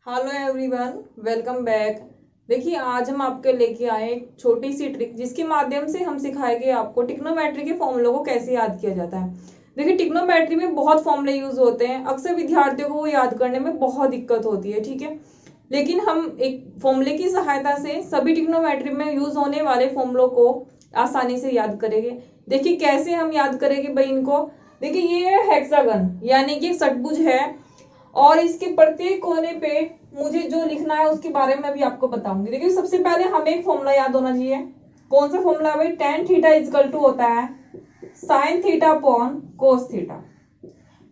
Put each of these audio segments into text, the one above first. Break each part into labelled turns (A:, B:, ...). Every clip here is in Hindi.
A: Hello everyone, welcome back. देखिए, आज हम आपके लेके आए एक छोटी सी ट्रिक जिसके माध्यम से हम सिखाएंगे आपको ट्रिग्नोमेट्री के फॉर्मूलों को कैसे याद किया जाता है। देखिए, ट्रिग्नोमेट्री में बहुत फॉर्मूले यूज होते हैं, अक्सर विद्यार्थियों को वो याद करने में बहुत दिक्कत होती है, ठीक है। लेकिन हम एक फॉर्मूले की सहायता से सभी ट्रिग्नोमेट्री में यूज होने वाले फॉर्मूलों को आसानी से याद करेंगे। देखिए कैसे हम याद करेंगे भाई इनको। देखिए, ये है हेक्सागन यानी कि षटभुज है, और इसके प्रत्येक कोने पे मुझे जो लिखना है उसके बारे में भी आपको बताऊंगी। देखिए, सबसे पहले हमें एक फॉर्मूला याद होना चाहिए। कौन सा फॉर्मूला है भाई? टेन थीटा इजकल टू होता है sine theta upon cos theta.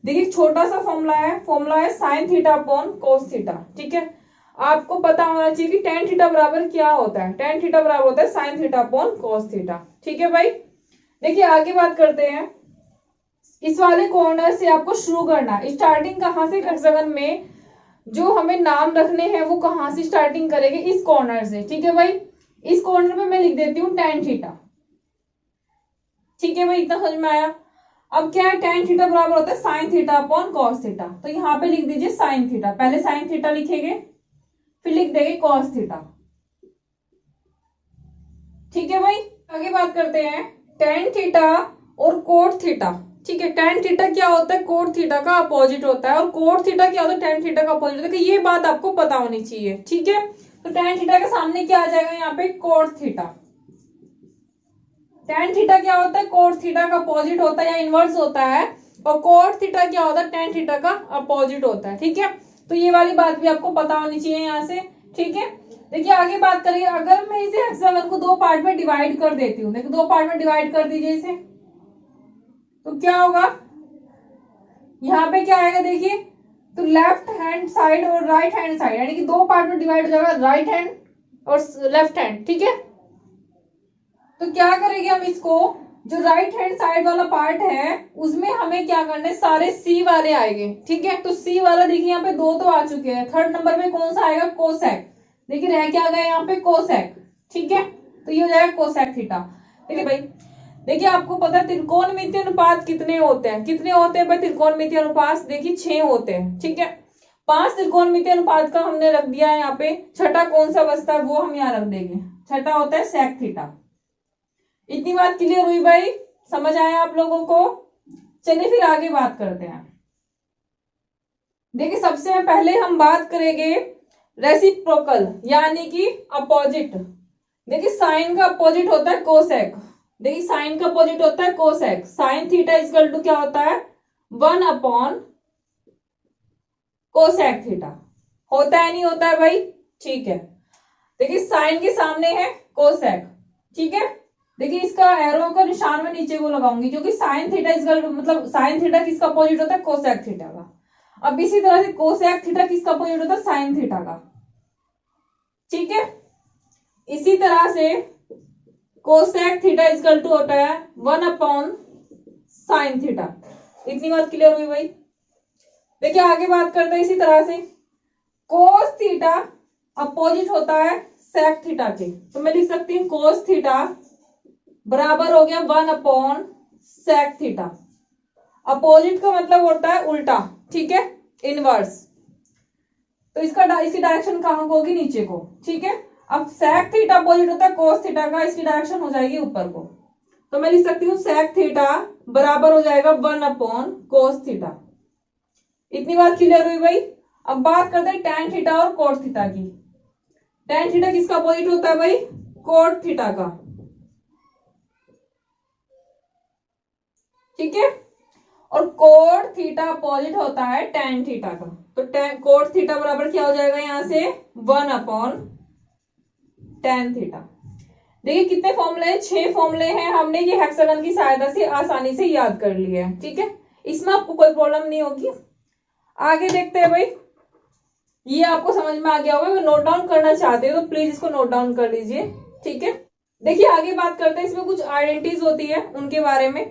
A: देखिए, छोटा सा फॉर्मूला है sine theta upon cos theta, ठीक है। आपको पता होना चाहिए कि टेन थीटा बराबर क्या होता है। टेन थीटा बराबर होता है sine theta upon cos theta, ठीक है भाई। देखिए, आगे बात करते हैं। इस वाले कॉर्नर से आपको शुरू करना। स्टार्टिंग कहां से? हेक्सागन में जो हमें नाम रखने हैं वो कहां से स्टार्टिंग करेंगे? इस कॉर्नर से, ठीक है भाई। इस कॉर्नर में मैं लिख देती हूँ टेन थीटा, ठीक है भाई, इतना समझ में आया। अब क्या है? टेन थीटा बराबर होता है sine theta upon cos theta, तो यहाँ पे लिख दीजिए साइन थीटा। पहले साइन थीटा लिखेंगे, फिर लिख देंगे कॉस थीटा, ठीक है भाई। आगे बात करते हैं टेन थीटा और कोट थीटा, ठीक है। टेन थीटा क्या होता है? कोट थीटा का अपोजिट होता है, और कोट थीटा क्या होता है? टेन थीटा का अपोजिट होता है। ये बात आपको पता होनी चाहिए, ठीक है। तो टेन थीटा के सामने क्या आ जाएगा? यहाँ पे कोट थीटा। टेन थीटा क्या होता है? कोट थीटा का अपोजिट होता है या इनवर्स होता है, और कोट थीटा क्या होता है? टेन थीटा का अपोजिट होता है, ठीक है। तो ये वाली बात भी आपको पता होनी चाहिए यहाँ से, ठीक है। देखिए, आगे बात करिए। अगर मैं इसे हेक्सागन को दो पार्ट में डिवाइड कर देती हूँ, देखो दो पार्ट में डिवाइड कर दीजिए इसे, तो क्या होगा? यहाँ पे क्या आएगा देखिए, तो लेफ्ट हैंड साइड और राइट हैंड साइड यानी कि दो पार्ट में डिवाइड हो जाएगा, राइट हैंड और लेफ्ट हैंड, ठीक है। तो क्या करेंगे हम इसको? जो राइट हैंड साइड वाला पार्ट है उसमें हमें क्या करना है? सारे सी वाले आएंगे, ठीक है। तो सी वाला देखिए यहाँ पे दो तो आ चुके हैं, थर्ड नंबर में कौन सा आएगा? कोसेक। देखिए रह क्या गया यहाँ पे? कोसेक, ठीक है। तो ये हो जाएगा कोसेक थीटा। देखिए भाई, देखिए आपको पता है त्रिकोणमितीय अनुपात कितने होते हैं? कितने होते हैं भाई त्रिकोणमितीय अनुपात? देखिए 6 होते हैं, ठीक है। 5 त्रिकोणमितीय अनुपात का हमने रख दिया है यहाँ पे। छठा कौन सा बचता है वो हम यहाँ रख देंगे। छठा होता है सेक थीटा। इतनी बात क्लियर हुई भाई? समझ आया आप लोगों को? चलिए फिर आगे बात करते हैं। देखिए, सबसे पहले हम बात करेंगे रेसिप्रोकल यानी कि अपोजिट। देखिए, साइन का अपोजिट होता है कोसेक। देखिए, साइन का अपोजिट होता है cosec. Sine theta is equal to क्या होता है? 1 अपॉन कोसेक थीटा। होता है नहीं होता है भाई? ठीक है। देखिए, साइन के सामने है कोसेक, ठीक है। देखिए, इसका एरो का निशान मैं नीचे को लगाऊंगी क्योंकि साइन थीटा इजकल मतलब साइन थीटा किसका अपोजिट होता है? कोसेक थीटा का। अब इसी तरह से कोसेक थीटा किसका अपोजिट होता है? साइन थीटा का, ठीक है। इसी तरह से कोसेक थीटा इजकल टू होता है 1 अपॉन साइन थीटा। इतनी बात क्लियर हुई भाई? देखिए, आगे बात करते हैं। इसी तरह से कोस थीटा अपोजिट होता है सेक थीटा के, तो मैं लिख सकती हूँ कोस थीटा बराबर हो गया 1 अपॉन सेक थीटा। अपोजिट का मतलब होता है उल्टा, ठीक है, इनवर्स। तो इसकी डायरेक्शन कहां को होगी? नीचे को, ठीक है। अब सेक थीटा अपोजिट होता है कोस थीटा का, इसकी डायरेक्शन हो जाएगी ऊपर को, तो मैं लिख सकती हूँ सेक थीटा बराबर हो जाएगा 1 अपॉन कोस थीटा। इतनी बात क्लियर हुई भाई? अब बात करते हैं टेन थीटा और कोट थीटा की। टेन थीटा किसका अपोजिट होता है भाई? कोट थीटा का, ठीक है। और कोट थीटा अपोजिट होता है टेन थीटा का, तो कोट थीटा बराबर क्या हो जाएगा यहां से? 1 अपॉन टेन थीटा। देखिए कितने फॉर्मूले हैं? 6 फॉर्मूले हैं। हमने ये हेक्सागन की सहायता से आसानी से याद कर लिए हैं, ठीक है। इसमें आपको कोई प्रॉब्लम नहीं होगी। आगे देखते हैं भाई। ये आपको समझ में आ गया होगा। अगर नोट डाउन करना चाहते हो तो प्लीज इसको नोट डाउन कर लीजिए, ठीक है। देखिए, आगे बात करते हैं। इसमें कुछ आइडेंटिटीज होती है उनके बारे में।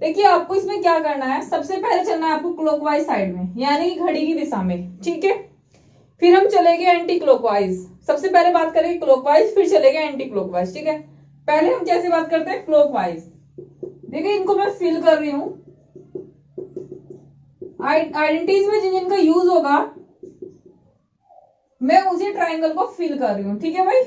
A: देखिए, आपको इसमें क्या करना है? सबसे पहले चलना है आपको क्लॉकवाइज साइड में यानी कि घड़ी की दिशा में, ठीक है। फिर हम चलेंगे एंटी क्लॉकवाइज। सबसे पहले बात करेंगे क्लॉकवाइज, फिर चलेंगे एंटी क्लॉकवाइज, ठीक है। पहले हम कैसे बात करते हैं? क्लॉकवाइज। देखिए, इनको मैं फिल कर रही हूं। आइडेंटिटीज में जिनका यूज होगा मैं उसी ट्राइंगल को फिल कर रही हूं, ठीक है भाई।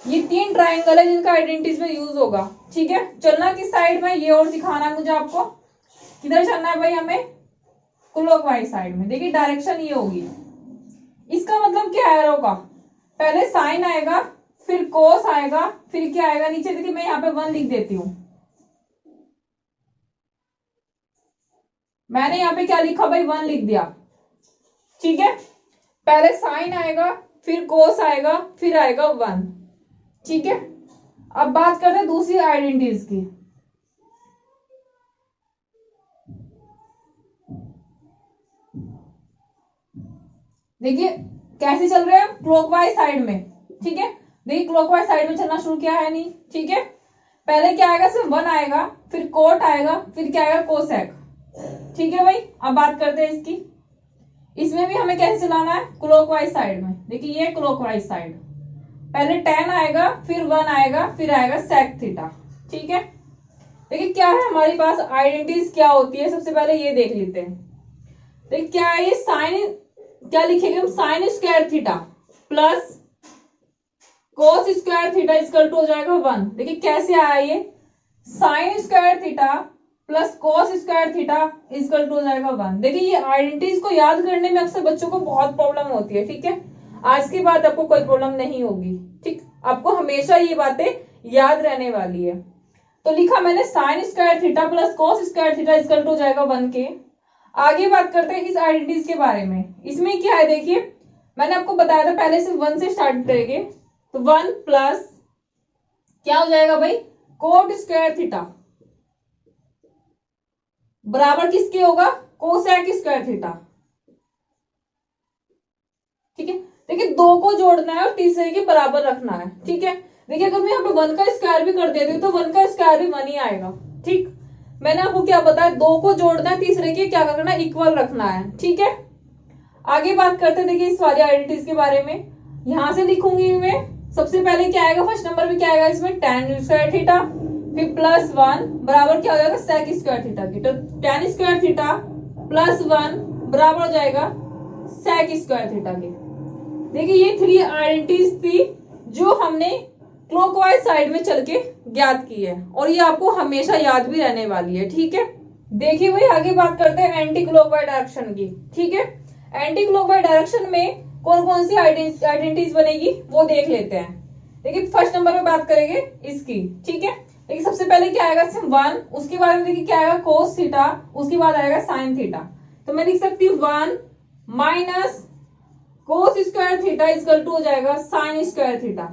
A: ये 3 ट्राइंगल है जिनका आइडेंटिटीज में यूज होगा, ठीक है। चलना किस साइड में, ये और दिखाना है मुझे आपको। किधर चलना है भाई हमें, क्लॉकवाइज साइड में। देखिए डायरेक्शन ये होगी। इसका मतलब क्या है, एरो का पहले साइन आएगा, फिर कोस आएगा, फिर क्या आएगा नीचे। देखिए मैं यहाँ पे 1 लिख देती हूँ। मैंने यहाँ पे क्या लिखा भाई, 1 लिख दिया, ठीक है। पहले साइन आएगा, फिर कोस आएगा, फिर आएगा 1, ठीक है। अब बात करते हैं दूसरी आइडेंटिटीज की। देखिए कैसे चल रहे हैं, क्लॉकवाइज साइड में, ठीक है। देखिए क्लॉकवाइज साइड में चलना शुरू किया है नहीं, ठीक है। पहले क्या आएगा, सिर्फ 1 आएगा, फिर कोट आएगा, फिर क्या आएगा, कोसेक, ठीक है भाई। अब बात करते हैं इसकी। इसमें भी हमें कैसे चलाना है, क्लॉकवाइज साइड में। देखिए ये क्लॉकवाइज साइड, पहले 10 आएगा, फिर 1 आएगा, फिर आएगा सेक थीटा, ठीक है। देखिए क्या है हमारे पास, आइडेंटिटीज क्या होती है, सबसे पहले ये देख लेते हैं। देखिए क्या है ये, साइन क्या लिखेंगे हम, sine square theta plus cos square theta equal to हो जाएगा 1। देखिए कैसे आया ये, sine square theta plus cos square theta equal to हो जाएगा 1। देखिए ये आइडेंटिटीज को याद करने में अक्सर बच्चों को बहुत प्रॉब्लम होती है, ठीक है। आज की बात आपको कोई प्रॉब्लम नहीं होगी, ठीक। आपको हमेशा ये बातें याद रहने वाली है। तो लिखा मैंने sine square theta plus cos square theta equal to हो जाएगा 1 के। आगे बात करते हैं इस आइडेंटिटीज के बारे में। इसमें क्या है, देखिए मैंने आपको बताया था पहले से 1 से स्टार्ट करेंगे, तो 1 प्लस क्या हो जाएगा भाई, कोट स्क्वायर थीटा बराबर किसके होगा, कोसेक स्क्वायर थीटा, ठीक है। देखिए 2 को जोड़ना है और तीसरे के बराबर रखना है, ठीक है। देखिए अगर मैं यहाँ पे 1 का स्क्वायर भी कर देती हूँ तो 1 का स्क्वायर भी 1 ही आएगा, ठीक। मैंने आपको क्या बताया, 2 को जोड़ना है, तीसरे के क्या करना है, इक्वल रखना है, ठीक है। आगे बात करते हैं देखिए इस वाली आइडेंटिटीज के बारे में। यहां से लिखूंगी मैं, सबसे पहले क्या आएगा, फर्स्ट नंबर में क्या आएगा इसमें, tan स्क्वायर थीटा, फिर प्लस 1 बराबर क्या हो जाएगा, sec स्क्वायर थीटा की। तो tan स्क्वायर थीटा प्लस 1 बराबर हो जाएगा sec स्क्वायर थीटा के। देखिए ये 3 आइडेंटिटीज थी जो हमने क्लॉकवाइज साइड में चल के ज्ञात की है, और ये आपको हमेशा याद भी रहने वाली है, ठीक है। देखिए भाई आगे बात करते हैं एंटी क्लॉकवाइज डायरेक्शन की, ठीक है। एंटी क्लॉकवाइज डायरेक्शन में कौन कौन सी आइडेंटिटीज बनेगी वो देख लेते हैं। देखिए फर्स्ट नंबर पे बात करेंगे इसकी, ठीक है। देखिए सबसे पहले क्या आएगा, सिर्फ 1, उसके बाद में देखिए क्या आएगा, कोस थीटा, उसके बाद आएगा साइन थीटा। तो मैं लिख सकती हूँ 1 minus cos square theta equal to हो जाएगा साइन स्क्वायर थीटा।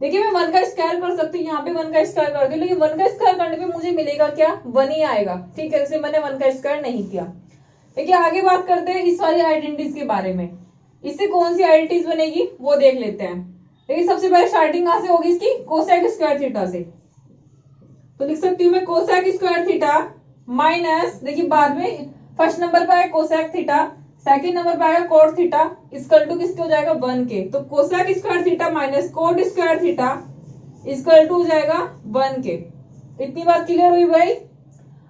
A: देखिए मैं 1 का स्क्वायर कर सकती हूँ, यहाँ पे 1 का स्क्वायर कर दी, लेकिन 1 का स्क्वायर करने पे मुझे मिलेगा क्या, 1 ही आएगा, ठीक है। इसलिए मैंने 1 का स्क्वायर नहीं किया। देखिए आगे बात करते हैं इस वाली आइडेंटिटीज के बारे में। इससे कौन सी आइडेंटिटीज बनेगी वो देख लेते हैं। देखिए सबसे पहले स्टार्टिंग कहां से होगी इसकी, कोसेक स्क्वायर थीटा से। तो लिख सकती हूँ मैं कोसेक स्क्वायर थीटा माइनस, देखिए बाद में फर्स्ट नंबर पर है कोसेक थीटा, सेकंड नंबर पर आएगा कोट थीटा, इक्वल टू किसके हो जाएगा 1 के। तो cosec square theta minus cot square theta equal to हो जाएगा 1 के। इतनी बात क्लियर हुई भाई।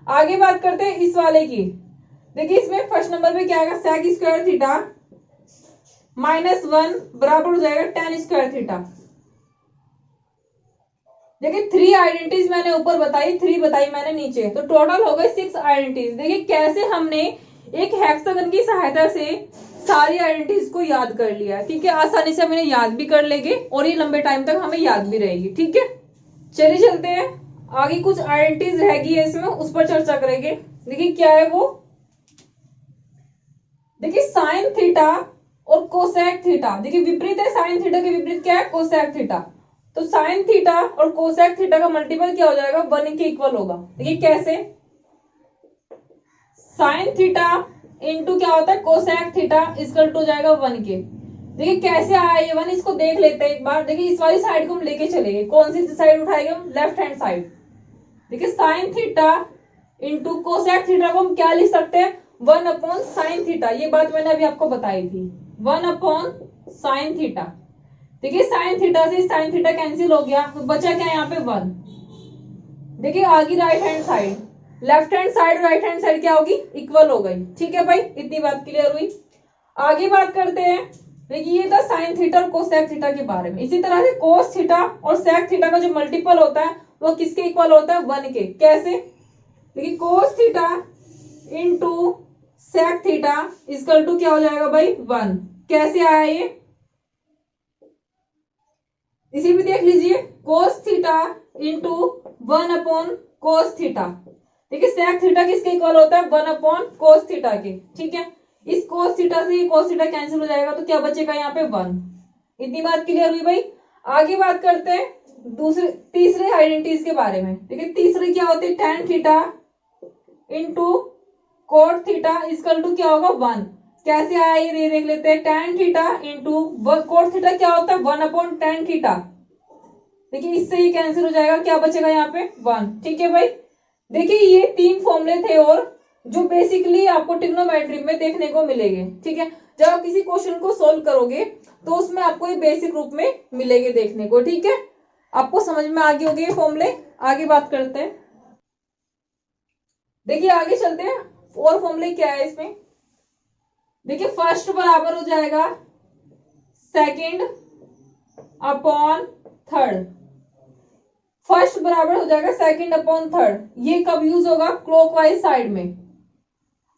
A: आगे बात करते हैं इस वाले की। देखिए इसमें फर्स्ट नंबर पे क्या आएगा, सेक स्क्वायर थीटा माइनस 1 बराबर हो जाएगा tan स्क्वायर थीटा। देखिए 3 आइडेंटिटीज मैंने ऊपर बताई, 3 बताई मैंने नीचे, तो टोटल हो गए 6 आइडेंटिटीज। देखिए कैसे हमने एक हेक्सागन की सहायता से सारी आइडेंटिटीज को याद कर लिया, ठीक है। आसानी से हम इन्हें याद भी कर लेंगे और ये लंबे टाइम तक हमें याद भी रहेगी, ठीक है। चलिए चलते हैं आगे, कुछ आइडेंटिटीज रहेगी है इसमें, उस पर चर्चा करेंगे। देखिए क्या है वो, देखिए साइन थीटा और कोसेक थीटा, देखिए विपरीत है, साइन थीटा के विपरीत क्या है, कोसेक थीटा। तो साइन थीटा और कोसेक थीटा का मल्टीपल क्या हो जाएगा, 1 के इक्वल होगा। देखिए कैसे, साइन थीटा इंटू क्या होता है, कोसेक थीटा इक्वल टू हो जाएगा 1 के। देखिए कैसे आया ये 1, इसको देख लेते हैं एक बार। देखिए इस वाली साइड को हम लेके चलेंगे, कौन सी साइड उठाएंगे हम, लेफ्ट हैंड साइड। देखिए sine theta into cosec theta को हम क्या लिख सकते हैं, 1 अपॉन साइन थीटा। ये बात मैंने अभी आपको बताई थी, 1 अपॉन साइन थीटा। देखिए साइन थीटा से साइन थीटा कैंसिल हो गया, तो बचा क्या यहाँ पे 1। देखिए आगे right hand side, left hand side right hand side क्या होगी, इक्वल हो गई। ठीक है भाई, इतनी बात क्लियर हुई। आगे बात करते हैं। देखिए ये था साइन थीटा और कोसेक थीटा के बारे में। इसी तरह से कोस थीटा और सेक थीटा का जो मल्टीपल होता है वो किसके इक्वल होता है, 1 के। कैसे, देखिए cos theta into sec theta equal to क्या हो जाएगा भाई, 1। कैसे आया ये, इसी भी देख लीजिए, कोस थीटा इंटू 1 कोस थीटा। देखिए सेक थीटा किसके इक्वल होता है, 1 कोस थीटा के। ठीक है, इस कोस थीटा से ये कोस थीटा कैंसिल हो जाएगा तो क्या बचेगा यहाँ पे, 1। इतनी बात क्लियर हुई भाई। आगे बात करते हैं तीसरे आइडेंटिटीज के बारे में। देखिए तीसरे क्या होते हैं, tan theta into cot theta equal to क्या होगा, 1। कैसे आया ये देख लेते हैं, tan theta into cot theta क्या होता है, 1/tan थीटा। देखिए इससे ही कैंसिल हो जाएगा, क्या बचेगा यहाँ पे, 1। ठीक है भाई, देखिए ये 3 फॉर्मूले थे और जो बेसिकली आपको ट्रिग्नोमेट्री में देखने को मिलेंगे। ठीक है, जब आप किसी क्वेश्चन को सोल्व करोगे तो उसमें आपको ये बेसिक रूप में मिलेंगे देखने को। ठीक है, आपको समझ में आ गए होंगे ये फॉर्मूले। आगे बात करते हैं। देखिए आगे चलते हैं, और फॉर्मूले क्या है इसमें। देखिए फर्स्ट बराबर हो जाएगा सेकंड अपॉन थर्ड। फर्स्ट बराबर हो जाएगा सेकंड अपॉन थर्ड। ये कब यूज होगा, क्लॉकवाइज साइड में,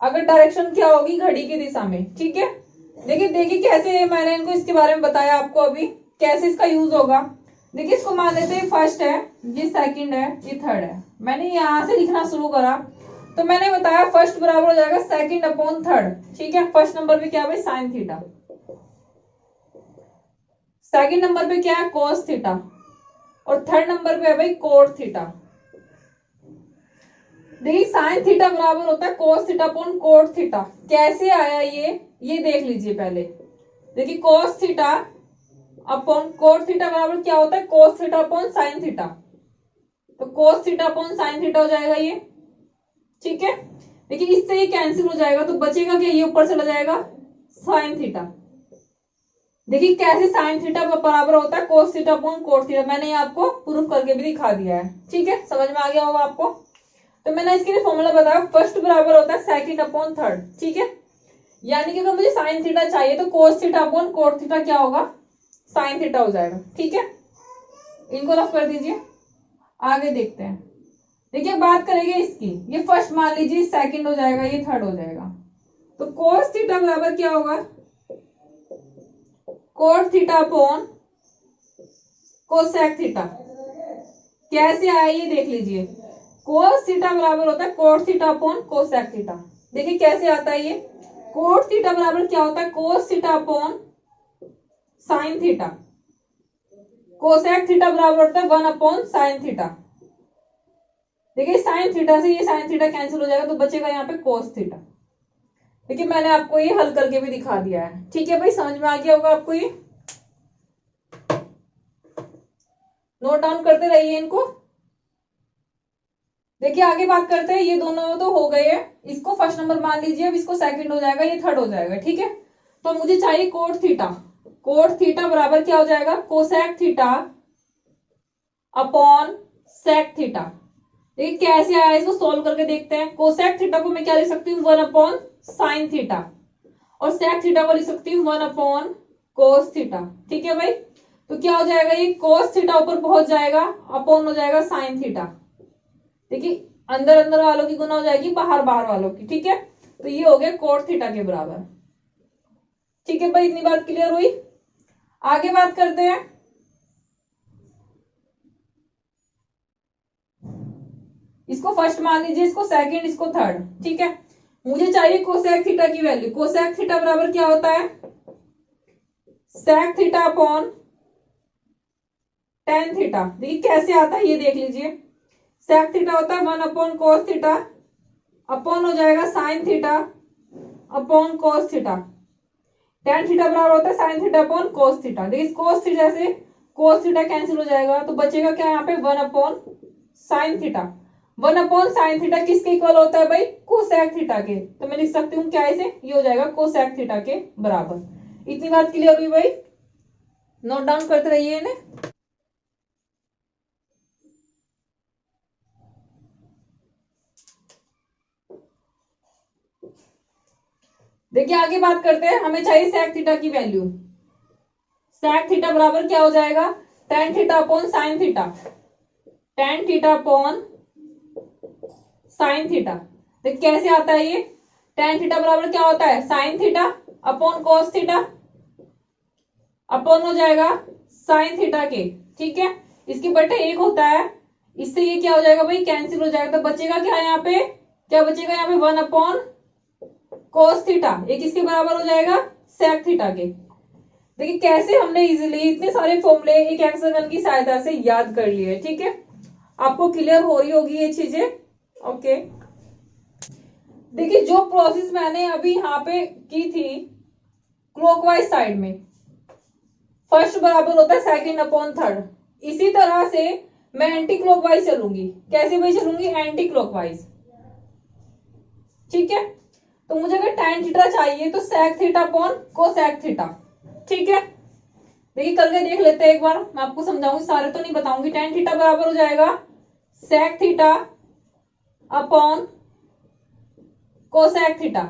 A: अगर डायरेक्शन क्या होगी, घड़ी की दिशा में। ठीक है, देखिए कैसे मैंने इनको इसके बारे में बताया आपको अभी, कैसे इसका यूज होगा। देखिए इसको मान लेते हैं फर्स्ट है, ये सेकंड है, ये थर्ड है। मैंने यहां से लिखना शुरू करा तो मैंने बताया फर्स्ट बराबर हो जाएगा सेकंड अपॉन थर्ड। ठीक है, फर्स्ट नंबर पे क्या है, साइन थीटा। सेकंड नंबर पे क्या है, कोस थीटा। और थर्ड नंबर पे है भाई कोट थीटा। देखिए साइन थीटा बराबर होता है cos theta upon cot theta. कैसे आया ये देख लीजिए पहले। देखिए cos theta upon cot theta बराबर क्या होता है, cos theta upon sine theta. तो cos theta upon sine theta हो जाएगा ये। ठीक है, देखिए इससे ये कैंसिल हो जाएगा तो बचेगा क्या, ये ऊपर चला जाएगा साइन थीटा। देखिए कैसे साइन थीटा बराबर होता है cos theta upon cot theta, मैंने आपको प्रूफ करके भी दिखा दिया है। ठीक है, समझ में आ गया होगा आपको। तो मैंने इसके लिए फॉर्मूला बताया, फर्स्ट बराबर होता है सेकंड अपॉन थर्ड। ठीक है, यानी कि अगर मुझे साइन थीटा चाहिए तो cos theta upon cot theta क्या होगा, साइन थीटा हो जाएगा। ठीक है, इनको रफ कर दीजिए, आगे देखते हैं। देखिए बात करेंगे इसकी, ये फर्स्ट मान लीजिए, सेकंड हो जाएगा, ये थर्ड हो जाएगा। तो कोस थीटा बराबर क्या होगा, cot theta upon cosec theta. कैसे आया ये देख लीजिए, कोस थीटा बराबर होता है cot theta upon cosec theta. देखिए कैसे आता है ये, कोट थीटा बराबर क्या होता है, cos theta upon sine theta. Cosec theta बराबर होता है 1/sin थीटा। देखिए साइन थीटा से ये साइन थीटा कैंसिल हो जाएगा तो बचेगा यहाँ पे कोस थीटा। देखिए मैंने आपको ये हल करके भी दिखा दिया है। ठीक है भाई, समझ में आ गया होगा आपको, ये नोट डाउन करते रहिए इनको। देखिए आगे बात करते हैं, ये दोनों तो हो गए हैं, इसको फर्स्ट नंबर मान लीजिए, अब इसको सेकंड हो जाएगा, ये थर्ड हो जाएगा। ठीक है, तो मुझे चाहिए कोट थीटा। कोट थीटा बराबर क्या हो जाएगा, cosec theta upon sec theta. देखिए कैसे आया, इसको सोल्व करके देखते हैं। कोसेक थीटा को मैं क्या लिख सकती हूँ, 1/sin थीटा, और सेक थीटा को लिख सकती हूँ 1/cos थीटा। ठीक है भाई, तो क्या हो जाएगा, ये cos थीटा ऊपर पहुंच जाएगा, अपॉन हो जाएगा sin थीटा। देखिए अंदर अंदर वालों की गुना हो जाएगी बाहर बाहर वालों की। ठीक है, तो ये हो गया कोट थीटा के बराबर। ठीक है भाई, इतनी बात क्लियर हुई। आगे बात करते हैं। इसको फर्स्ट मान लीजिए, इसको सेकंड, इसको थर्ड। ठीक है, मुझे चाहिए कोसेक थीटा की वैल्यू। कोसेक थीटा बराबर क्या होता है, sec theta upon tan theta. देखिए कैसे आता है ये देख लीजिए, सेक थीटा होता है 1/cos थीटा, अपॉन हो जाएगा sign theta upon cos theta. Tan theta बराबर होता है sine theta upon cos theta. देखिए कोस थीटा से कोस थीटा कैंसिल हो जाएगा तो बचेगा क्या यहाँ पे, 1/sin थीटा। 1/sin थीटा किसके इक्वल होता है भाई, कोसेक थीटा के। तो मैं लिख सकती हूँ क्या, इसे ये हो जाएगा कोसेक थीटा के बराबर। इतनी बात क्लियर हुई भाई, नोट डाउन करते रहिए इन्हें। देखिए आगे बात करते हैं, हमें चाहिए sec थीटा की वैल्यू। sec थीटा बराबर क्या हो जाएगा, tan theta upon sine theta, tan theta upon sine theta. तो कैसे आता है ये, tan थीटा बराबर क्या होता है, sine theta upon cos theta, upon हो जाएगा साइन थीटा के, ठीक है। इसके बटे एक होता है, इससे ये क्या हो जाएगा भाई, कैंसिल हो जाएगा। तो बचेगा क्या यहाँ पे, क्या बचेगा यहाँ पे, 1 अपॉन cos थीटा, एक इसके बराबर हो जाएगा sec थीटा के। देखिए कैसे हमने इजीली इतने सारे फॉर्मूले एक हेक्सागन की सहायता से याद कर लिए, ठीक है। आपको क्लियर हो रही होगी ये चीजें, ओके। देखिए जो प्रोसेस मैंने अभी यहाँ पे की थी क्लॉकवाइज साइड में, फर्स्ट बराबर होता है सेकंड अपॉन थर्ड, इसी तरह से मैं एंटी क्लॉकवाइज चलूंगी। कैसे भाई चलूंगी, एंटी क्लॉकवाइज, ठीक है। तो मुझे अगर tan थीटा चाहिए तो sec theta upon cosec theta, ठीक है। देखिए करके देख लेते हैं एक बार, मैं आपको समझाऊंगी, सारे तो नहीं बताऊंगी। tan थीटा बराबर हो जाएगा sec theta upon cosec theta,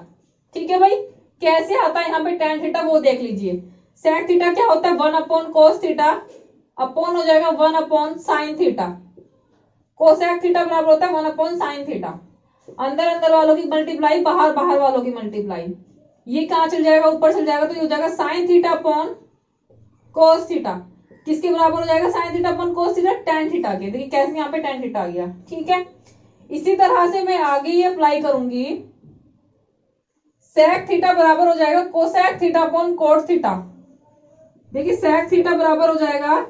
A: ठीक है भाई। कैसे आता है यहाँ पे tan थीटा वो देख लीजिए। sec थीटा क्या होता है, 1 अपॉन cos थीटा अपॉन हो जाएगा 1 upon sine theta, cosec theta बराबर होता है 1 अपॉन साइन थीटा। अंदर अंदर वालों की मल्टीप्लाई, बाहर बाहर वालों की मल्टीप्लाई, ये कहां चल जाएगा, ऊपर चल जाएगा। तो ये हो जाएगा sign theta upon cos theta, किसके बराबर हो जाएगा, sign theta upon cos theta, tan theta के। देखिए कैसे यहाँ पे tan थीटा आ गया, ठीक है। इसी तरह से मैं आगे ये अप्लाई करूंगी, sec थीटा बराबर हो जाएगा cosec theta upon cot theta. देखिए sec थीटा बराबर हो जाएगा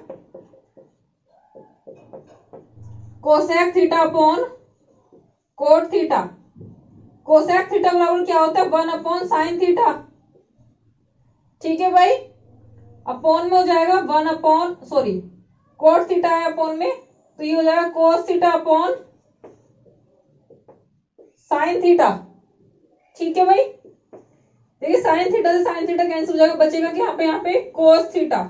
A: cosec theta upon cot theta. Cosec theta बराबर क्या होता है, 1 अपॉन साइन थीटा, ठीक है भाई। अपॉन में हो जाएगा 1 अपॉन, सॉरी कोट थीटा है अपॉन में, तो ये हो जाएगा कोस थीटा अपॉन साइन थीटा, ठीक है भाई। देखिए साइन थीटा से साइन थीटा कैंसिल हो जाएगा, बचेगा कि यहाँ पे कोस थीटा।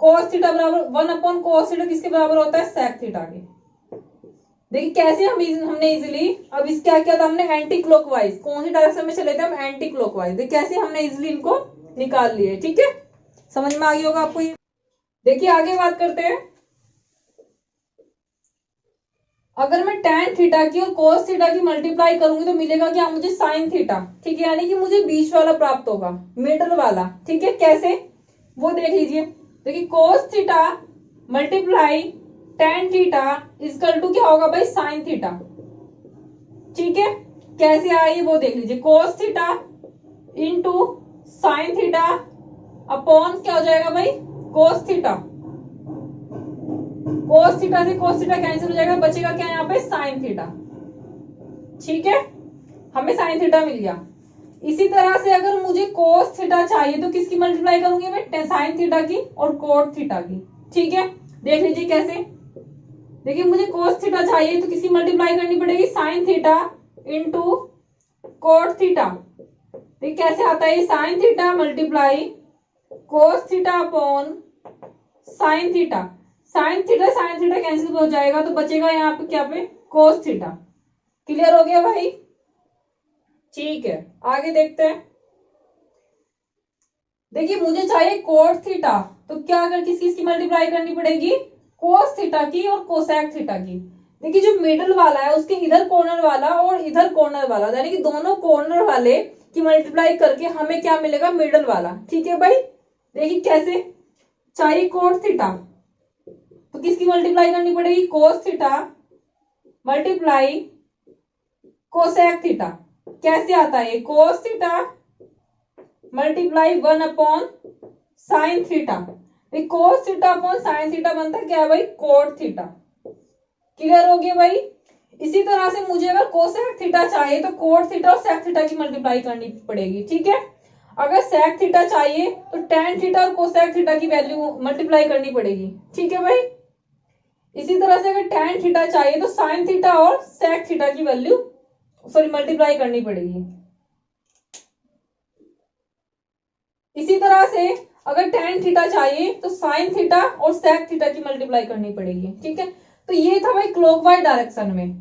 A: कोस थीटा बराबर 1 अपॉन कोस थीटा किसके बराबर होता है, सेक थीटा के। देखिए कैसे हमने इजीली, अब इस क्या किया था हमने, एंटी क्लॉकवाइज, कौन सी डायरेक्शन में चले थे हम, एंटी क्लॉकवाइज। देखिए कैसे हमने इजीली इनको निकाल लिए, ठीक है। समझ में आ गई होगा आपको ये। देखिए आगे बात करते हैं, अगर मैं tan थीटा की और cos थीटा की मल्टीप्लाई करूंगी तो मिलेगा क्या मुझे, sin थीटा, ठीक है। यानी कि मुझे बीच वाला प्राप्त होगा, मिडल वाला, ठीक है। कैसे वो देख लीजिए। देखिए cos theta multiply tan theta equal to क्या होगा भाई, sin थीटा, ठीक है। कैसे आए वो देख लीजिए, cos theta into sin theta upon क्या हो जाएगा भाई, cos थीटा। cos थीटा से cos थीटा कैंसिल हो जाएगा, बचेगा क्या यहाँ पे, sin थीटा, ठीक है। हमें sin थीटा मिल गया। इसी तरह से अगर मुझे cos थीटा चाहिए तो किसकी मल्टीप्लाई करूंगी मैं, sin थीटा की और cot थीटा की, ठीक है। देख लीजिए कैसे। देखिए मुझे cos थीटा चाहिए तो किसकी मल्टीप्लाई करनी पड़ेगी, sin theta into cot theta. देखिए कैसे आता है, sin theta multiply cos theta upon sin theta. sin theta cancel हो जाएगा तो बचेगा यहाँ पे क्या पे, cos थीटा। क्लियर हो गया भाई, ठीक है। आगे देखते हैं। देखिए मुझे चाहिए cos थीटा, तो क्या अगर किसकी मल्टीप्लाई करनी पड़ेगी, cos थीटा की और कोसेक थीटा की। देखिए जो मिडल वाला है उसके इधर कॉर्नर वाला और इधर कॉर्नर वाला, यानी कि दोनों कॉर्नर वाले की मल्टीप्लाई करके हमें क्या मिलेगा, मिडल वाला, ठीक है भाई। देखिए कैसे, चाहिए cos थीटा तो किसकी मल्टीप्लाई करनी पड़ेगी, cos theta multiply cosec theta. कैसे आता है, cos theta multiply 1 upon sine theta. cos theta upon sine theta बनता है क्या भाई, कोट थीटा। क्लियर हो गया भाई। इसी तरह से मुझे अगर कोसेक थीटा चाहिए तो कोट थीटा और सेक थीटा की मल्टीप्लाई करनी पड़ेगी, ठीक है। अगर सेक थीटा चाहिए तो tan थीटा और कोसेक थीटा की वैल्यू मल्टीप्लाई करनी पड़ेगी, ठीक है भाई। इसी तरह से अगर tan थीटा चाहिए तो sin थीटा और sec थीटा की वैल्यू मल्टीप्लाई करनी पड़ेगी। इसी तरह से अगर tan थीटा चाहिए तो sin थीटा और sec थीटा की मल्टीप्लाई करनी पड़ेगी, ठीक है। तो ये था भाई क्लॉकवाइज डायरेक्शन में,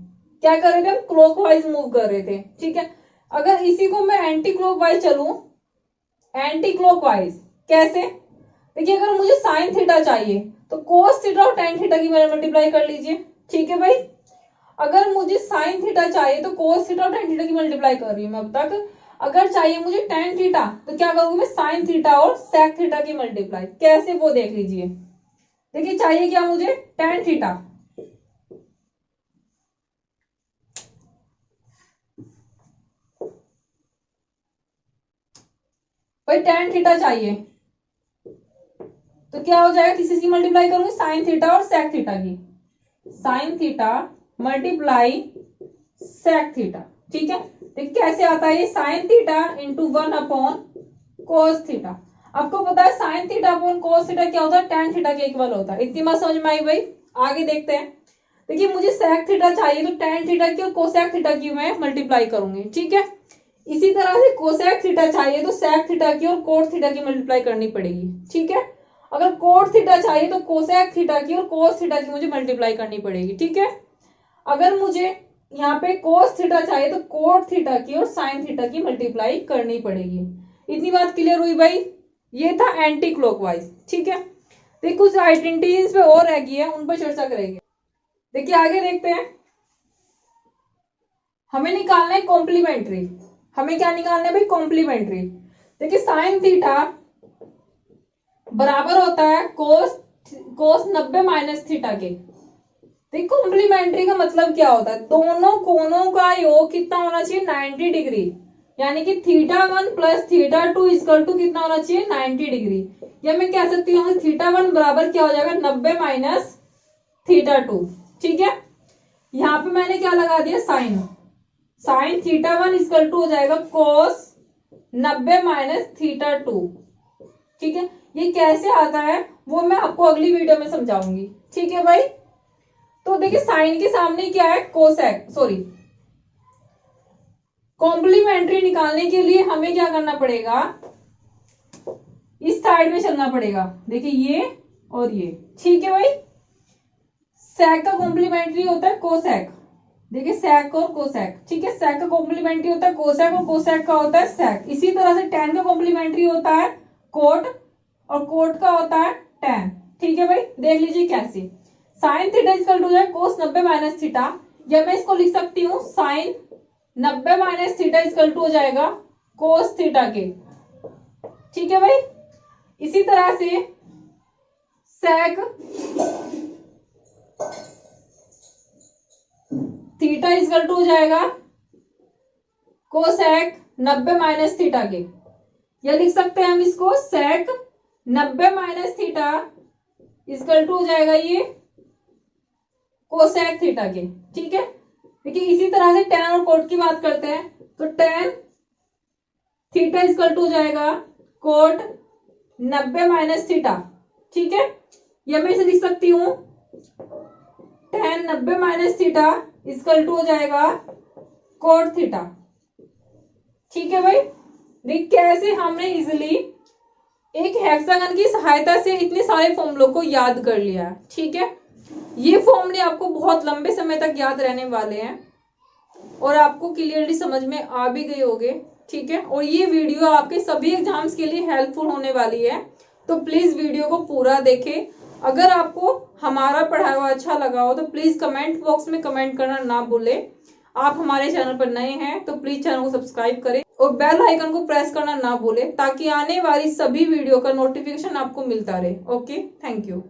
A: क्या कर रहे थे हम, क्लॉकवाइज मूव कर रहे थे, ठीक है। अगर इसी को मैं एंटी क्लॉकवाइज चलूं, एंटी क्लॉकवाइज कैसे, देखिए अगर मुझे साइन थीटा चाहिए तो कोस थीटा और टेन थीटा की मल्टीप्लाई कर लीजिए, ठीक है भाई। अगर मुझे साइन थीटा चाहिए तो कोस थीटा और टेन थीटा की मल्टीप्लाई कर रही हूं मैं अब तक। अगर चाहिए मुझे टेन थीटा तो क्या करूंगी मैं, साइन थीटा और सेक थीटा की मल्टीप्लाई, कैसे वो देख लीजिए। देखिए चाहिए क्या मुझे, टेन थीटा, भाई टेन थीटा चाहिए तो क्या हो जाएगा, किसी की मल्टीप्लाई करूंगी, साइन थीटा और सेक थीटा की, sine theta multiply sec theta, ठीक है। देखिए कैसे आता है ये, sine theta into 1 upon cos theta. आपको पता है sine theta upon cos theta क्या होता है, टेन थीटा के इक्वल होता है। इतनी बात समझ में आई भाई, आगे देखते हैं। देखिए मुझे सेक थीटा चाहिए तो टेन थीटा की और कोसेक थीटा की मैं मल्टीप्लाई करूंगी, ठीक है। इसी तरह से कोसेक थीटा चाहिए तो सेक थीटा की और कोट थीटा की मल्टीप्लाई करनी पड़ेगी, ठीक है। अगर कोट थीटा चाहिए तो कोसेक थीटा की और कोस थीटा की मुझे मल्टीप्लाई करनी पड़ेगी, ठीक है। अगर मुझे यहाँ पे कोस थीटा चाहिए तो कोट थीटा की और साइन थीटा की मल्टीप्लाई करनी पड़ेगी। इतनी बात क्लियर हुई भाई, ये था एंटी क्लॉकवाइज, ठीक है। देखिए कुछ आइडेंटिटीज पे और रह गई है, उन पर चर्चा करेंगे। देखिए आगे देखते हैं, हमें निकालना है कॉम्प्लीमेंट्री। हमें क्या निकालना है भाई, कॉम्प्लीमेंट्री। देखिए साइन थीटा बराबर होता है कोस 90 माइनस थीटा के। देखिए कॉम्प्लीमेंट्री का मतलब क्या होता है, दोनों कोनों का योग कितना होना चाहिए, 90 डिग्री, यानी कि θ1 प्लस θ2 इक्वल टू कितना होना चाहिए, 90 डिग्री। या मैं कह सकती हूँ θ1 बराबर क्या हो जाएगा, 90 माइनस θ2, ठीक है। यहाँ पे मैंने क्या लगा दिया, साइन θ1 इक्वल टू हो जाएगा कोस 90 माइनस θ2, ठीक है। ये कैसे आता है वो मैं आपको अगली वीडियो में समझाऊंगी, ठीक है भाई। तो देखिए साइन के सामने क्या है, कोसेक, सॉरी, कॉम्प्लीमेंट्री निकालने के लिए हमें क्या करना पड़ेगा, इस साइड में चलना पड़ेगा। देखिए ये और ये, ठीक है भाई। सेक का कॉम्प्लीमेंट्री होता है कोसेक, देखिए सेक और कोसेक, ठीक है। सेक का कॉम्प्लीमेंट्री होता है कोसेक और कोसेक का होता है सेक। इसी तरह से टेन का कॉम्प्लीमेंट्री होता है कोट और कोट का होता है टेन, ठीक है भाई। देख लीजिए कैसे, साइन थीटा इक्वल टू है कोस 90 माइनस थीटा, या मैं इसको लिख सकती हूँ sine 90 minus theta equal to हो जाएगा कोस थीटा के, ठीक है भाई। इसी तरह से सेक थीटा इक्वल टू हो जाएगा कोसेक 90 माइनस थीटा के, या लिख सकते हैं हम इसको सेक 90 माइनस थीटा इक्वल टू हो जाएगा ये कोसेक थीटा के, ठीक है। देखिए इसी तरह से टेन और कोट की बात करते हैं तो टेन थीटा इक्वल टू हो जाएगा कोट 90 माइनस थीटा, ठीक है। या मैं इसे लिख सकती हूँ tan 90 minus theta equal to हो जाएगा कोट थीटा, ठीक है भाई। देख कैसे हमने इजिली एक हेक्सागन की सहायता से इतने सारे फॉर्मूलों को याद कर लिया है, ठीक है। ये फॉर्मूले आपको बहुत लंबे समय तक याद रहने वाले हैं और आपको क्लियरली समझ में आ भी गए होंगे, ठीक है। और ये वीडियो आपके सभी एग्जाम्स के लिए हेल्पफुल होने वाली है, तो प्लीज वीडियो को पूरा देखें। अगर आपको हमारा पढ़ाया हुआ अच्छा लगा हो तो प्लीज कमेंट बॉक्स में कमेंट करना ना भूलें। आप हमारे चैनल पर नए हैं तो प्लीज चैनल को सब्सक्राइब करें और बेल आइकन को प्रेस करना ना भूलें ताकि आने वाली सभी वीडियो का नोटिफिकेशन आपको मिलता रहे। Okay, thank you.